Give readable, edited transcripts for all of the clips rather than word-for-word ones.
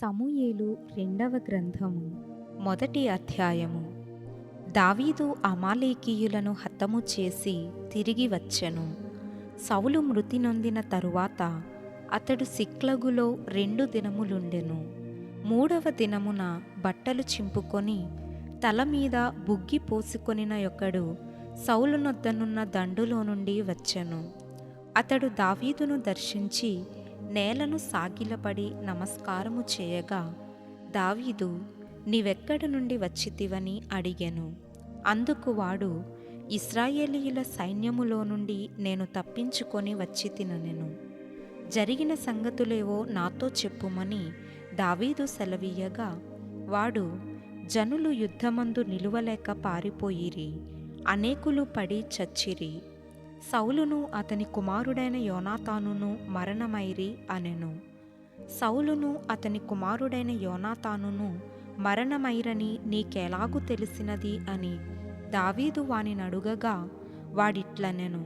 సమూయేలు రెండవ గ్రంథము మొదటి అధ్యాయము. దావీదు అమాలేకీయులను హతము చేసి తిరిగి వచ్చెను. సౌలు మృతి నొందిన తరువాత అతడు సిక్లగులో 2 దినములుండెను. 3వ దినమున బట్టలు చింపుకొని తల మీద బుగ్గి పోసుకొనిన యొక్కడు సౌలు నొద్దనున్న దండులో నుండి వచ్చెను. అతడు దావీదును దర్శించి నేలను సాగిలపడి నమస్కారము చేయగా, దావీదు, నీవెక్కడి నుండి వచ్చితివని అడిగెను. అందుకు వాడు, ఇశ్రాయేలీయుల సైన్యములో నుండి నేను తప్పించుకొని వచ్చితినెను. జరిగిన సంగతులేవో నాతో చెప్పుమని దావీదు సెలవీయగా, వాడు, జనులు యుద్ధమందు నిలువలేక పారిపోయిరి, అనేకులు పడి చచ్చిరి. సౌలును అతని కుమారుడైన యోనాతానును మరణమైరి అనెను. సౌలును అతని కుమారుడైన యోనాతానును మరణమైరని నీకెలాగు తెలిసినది అని దావీదు వానినడుగగా, వాడిట్లనెను,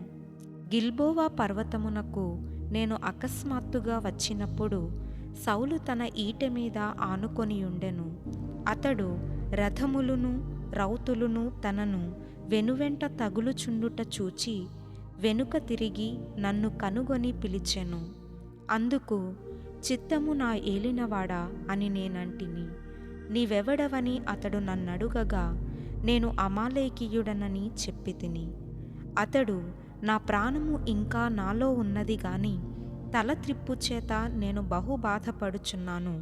గిల్బోవా పర్వతమునకు నేను అకస్మాత్తుగా వచ్చినప్పుడు సౌలు తన ఈటె మీద ఆనుకొనియుండెను. అతడు రథములును రౌతులును తనను వెనువెంట తగులుచుండుట చూచి వెనుక తిరిగి నన్ను కనుగొని పిలిచెను. అందుకు, చిత్తము నా ఏలినవాడా అని నేనంటిని. నీవెవడవని అతడు నన్నడుగగా, నేను అమాలేకీయుడనని చెప్పితిని. అతడు, నా ప్రాణము ఇంకా నాలో ఉన్నది గాని తల త్రిప్పు చేత నేను బహు బాధపడుచున్నాను.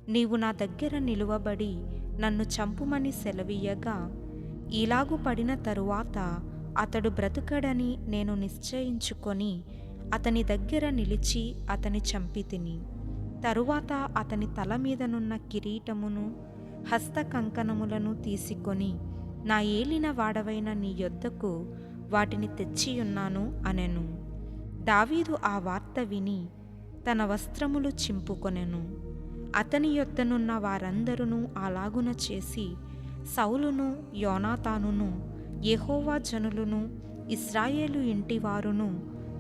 నీవు నా దగ్గర నిలువబడి నన్ను చంపుమని సెలవీయగా, ఇలాగు పడిన తరువాత అతడు బ్రతుకడని నేను నిశ్చయించుకొని అతని దగ్గర నిలిచి అతని చంపితిని. తరువాత అతని తల మీదనున్న కిరీటమును హస్త కంకణములను తీసుకొని నా ఏలిన వాడవైన నీ యొద్దకు వాటిని తెచ్చియున్నాను అనెను. దావీదు ఆ వార్త విని తన వస్త్రములు చింపుకొనెను. అతని యొద్దనున్న వారందరూ అలాగున చేసి సౌలును యోనాతానును యెహోవా జనులును ఇశ్రాయేలు ఇంటివారును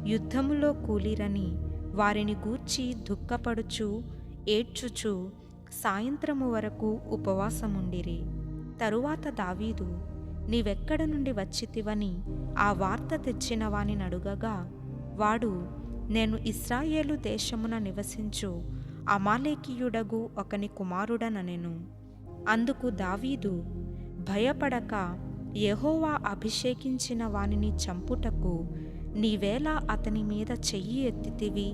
యుద్ధములో కూలిరని వారిని గూర్చి దుఃఖపడుచు ఏడ్చుచు సాయంత్రము వరకు ఉపవాసముండిరి. తరువాత దావీదు, నీవెక్కడ నుండి వచ్చితివని ఆ వార్త తెచ్చిన వానినడుగగా, వాడు, నేను ఇశ్రాయేలు దేశమున నివసించు అమాలేకీయుడగు ఒకని కుమారుడనెను. అందుకు దావీదు, భయపడక యెహోవా అభిషేకించిన వానిని చంపుటకు నీవేళ అతని మీద చెయ్యి ఎత్తితివి?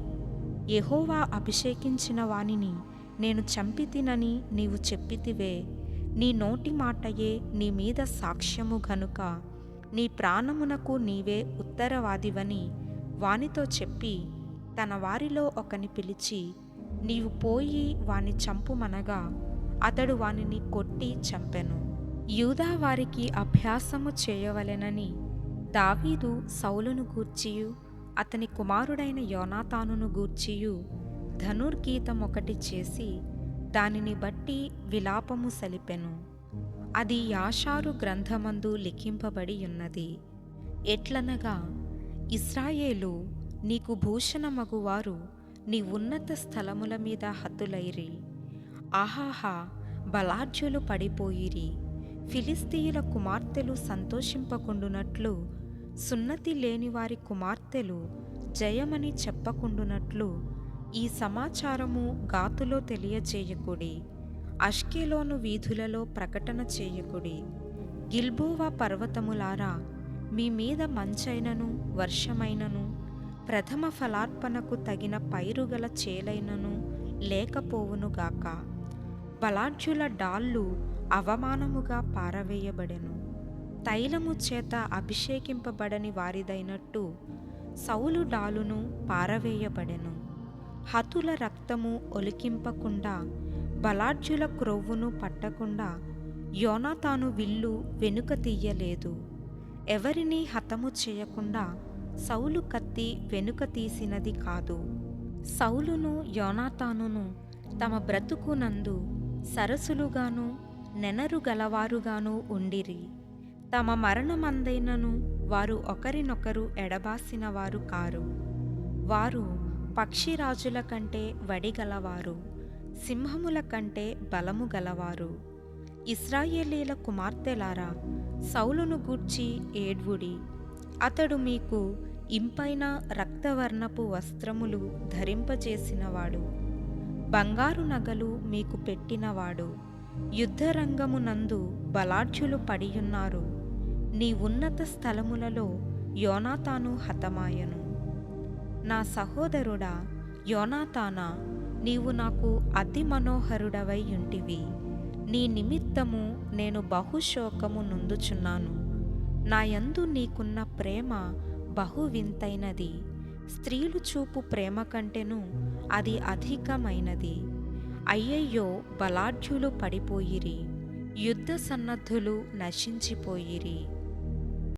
యెహోవా అభిషేకించిన వానిని నేను చంపితినని నీవు చెప్పితివే. నీ నోటి మాటయే నీ మీద సాక్ష్యము గనుక నీ ప్రాణమునకు నీవే ఉత్తరవాదివని వానితో చెప్పి తన వారిలో ఒకని పిలిచి, నీవు పోయి వాని చంపుమనగా అతడు వానిని కొట్టి చంపెను. యూదా వారికి అభ్యాసము చేయవలెనని దావీదు సౌలును గూర్చియు అతని కుమారుడైన యోనాతానును గూర్చియు ధనుర్గీతమొకటి చేసి దానిని బట్టి విలాపము సలిపెను. అది యాషారు గ్రంథమందు లిఖింపబడి ఉన్నది. ఎట్లనగా, ఇశ్రాయేలు, నీకు భూషణమగువారు నీ ఉన్నత స్థలముల మీద హతులైరి. ఆహాహా, బలాఢ్యులు పడిపోయిరి. ఫిలిస్తీయుల కుమార్తెలు సంతోషింపకుండునట్లు, సున్నతి లేని వారి కుమార్తెలు జయమని చెప్పకుండునట్లు ఈ సమాచారము గాతులో తెలియజేయకుడి. అష్కెలోను వీధులలో ప్రకటన చేయకుడి. గిల్బోవా పర్వతములారా, మీ మీద మంచైనను వర్షమైనను ప్రథమ ఫలార్పణకు తగిన పైరుగల చేలైనను లేకపోవునుగాక. బలాఢ్యుల డాళ్ళు అవమానముగా పారవేయబడెను. తైలము చేత అభిషేకింపబడని వారిదైనట్టు సౌలు డాలును పారవేయబడెను. హతుల రక్తము ఒలికింపకుండా, బలాఢ్యుల క్రొవ్వును పట్టకుండా యోనాతాను విల్లు వెనుక తీయలేదు. ఎవరినీ హతము చేయకుండా సౌలు కత్తి వెనుక తీసినది కాదు. సౌలును యోనాతానును తమ బ్రతుకునందు సరసులుగాను నెనరు గలవారుగాను ఉండిరి. తమ మరణమందైనను వారు ఒకరినొకరు ఎడబాసిన వారు కారు. వారు పక్షిరాజుల కంటే వడిగలవారు. సింహముల కంటే బలము గలవారు. ఇశ్రాయేలీల కుమార్తెలారా, సౌలును గూర్చి ఏడ్వుడి. అతడు మీకు ఇంపైన రక్తవర్ణపు వస్త్రములు ధరింపజేసినవాడు, బంగారు నగలు మీకు పెట్టినవాడు. యుద్ధరంగమునందు బలాఢ్యులు పడియున్నారు. నీ ఉన్నత స్థలములలో యోనాతాను హతమాయను. నా సహోదరుడా యోనాతానా, నీవు నాకు అతి మనోహరుడవై యుంటివి. నీ నిమిత్తము నేను బహుశోకము నొందుచున్నాను. నా యందు నీకున్న ప్రేమ బహు వింతైనది. స్త్రీలు చూపు ప్రేమ కంటెను అది అధికమైనది. అయ్యయ్యో, బలాఢ్యులు పడిపోయిరి, యుద్ధ సన్నద్ధులు నశించిపోయిరి.